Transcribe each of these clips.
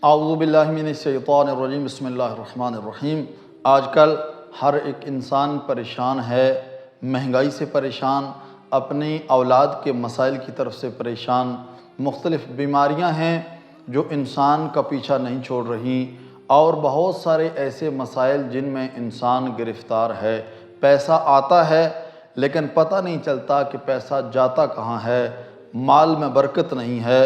اعوذ باللہ من الشیطان الرجیم بسم اللہ الرحمن الرحیم۔ آج کل ہر ایک انسان پریشان ہے، مہنگائی سے پریشان، اپنی اولاد کے مسائل کی طرف سے پریشان، مختلف بیماریاں ہیں جو انسان کا پیچھا نہیں چھوڑ رہی، اور بہت سارے ایسے مسائل جن میں انسان گرفتار ہے۔ پیسہ آتا ہے لیکن پتہ نہیں چلتا کہ پیسہ جاتا کہاں ہے، مال میں برکت نہیں ہے۔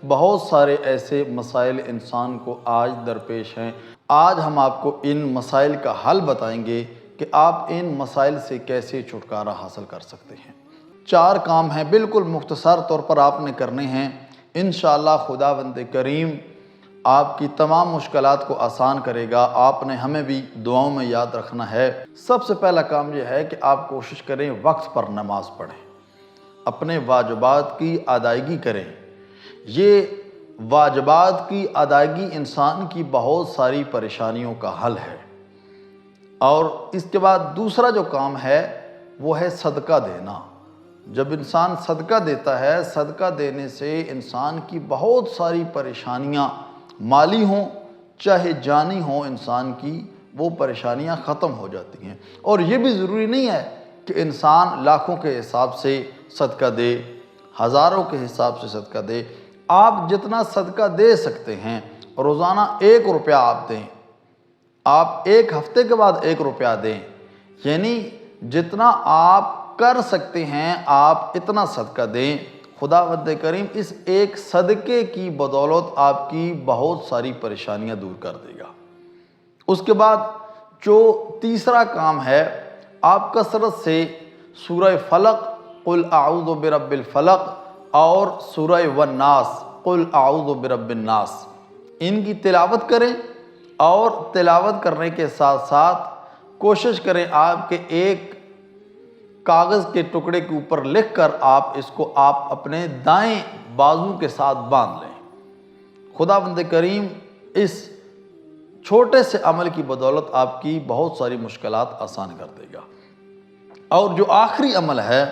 بہت سارے ایسے مسائل انسان کو آج درپیش ہیں۔ آج ہم آپ کو ان مسائل کا حل بتائیں گے کہ آپ ان مسائل سے کیسے چھٹکارا حاصل کر سکتے ہیں۔ 4 کام ہیں، بالکل مختصر طور پر آپ نے کرنے ہیں۔ انشاءاللہ خداوند کریم آپ کی تمام مشکلات کو آسان کرے گا۔ آپ نے ہمیں بھی دعاؤں میں یاد رکھنا ہے۔ سب سے پہلا کام یہ ہے کہ آپ کوشش کریں وقت پر نماز پڑھیں، اپنے واجبات کی ادائیگی کریں۔ یہ واجبات کی ادائیگی انسان کی بہت ساری پریشانیوں کا حل ہے۔ اور اس کے بعد دوسرا جو کام ہے وہ ہے صدقہ دینا۔ جب انسان صدقہ دیتا ہے، صدقہ دینے سے انسان کی بہت ساری پریشانیاں مالی ہوں چاہے جانی ہوں، انسان کی وہ پریشانیاں ختم ہو جاتی ہیں۔ اور یہ بھی ضروری نہیں ہے کہ انسان لاکھوں کے حساب سے صدقہ دے، ہزاروں کے حساب سے صدقہ دے۔ آپ جتنا صدقہ دے سکتے ہیں، روزانہ 1 روپیہ آپ دیں، آپ 1 ہفتے کے بعد 1 روپیہ دیں، یعنی جتنا آپ کر سکتے ہیں آپ اتنا صدقہ دیں۔ خداوند کریم اس ایک صدقے کی بدولت آپ کی بہت ساری پریشانیاں دور کر دے گا۔ اس کے بعد جو تیسرا کام ہے، آپ کثرت سے سورہ فلق قل اعوذ برب الفلق اور سورہ والناس قل اعوذ برب الناس ان کی تلاوت کریں، اور تلاوت کرنے کے ساتھ ساتھ کوشش کریں آپ کے ایک کاغذ کے ٹکڑے کے اوپر لکھ کر آپ اس کو اپنے دائیں بازو کے ساتھ باندھ لیں۔ خداوند کریم اس چھوٹے سے عمل کی بدولت آپ کی بہت ساری مشکلات آسان کر دے گا۔ اور جو آخری عمل ہے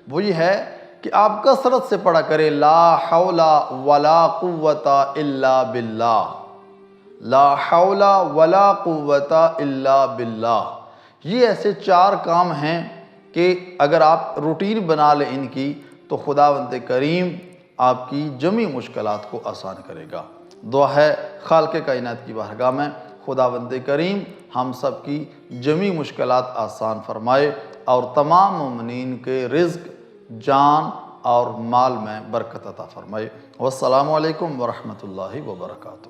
وہ یہ ہے کہ آپ کثرت سے پڑھا کریں لا حول ولا قوت الا باللہ، لا حول ولا قوت الا باللہ۔ یہ ایسے 4 کام ہیں کہ اگر آپ روٹین بنا لیں ان کی تو خداوند کریم آپ کی جمی مشکلات کو آسان کرے گا۔ دعا ہے خالق کائنات کی بارگاہ میں خداوند کریم ہم سب کی جمی مشکلات آسان فرمائے اور تمام مومنین کے رزق، جان اور مال میں برکت عطا فرمائے۔ والسلام علیکم ورحمۃ اللہ وبرکاتہ۔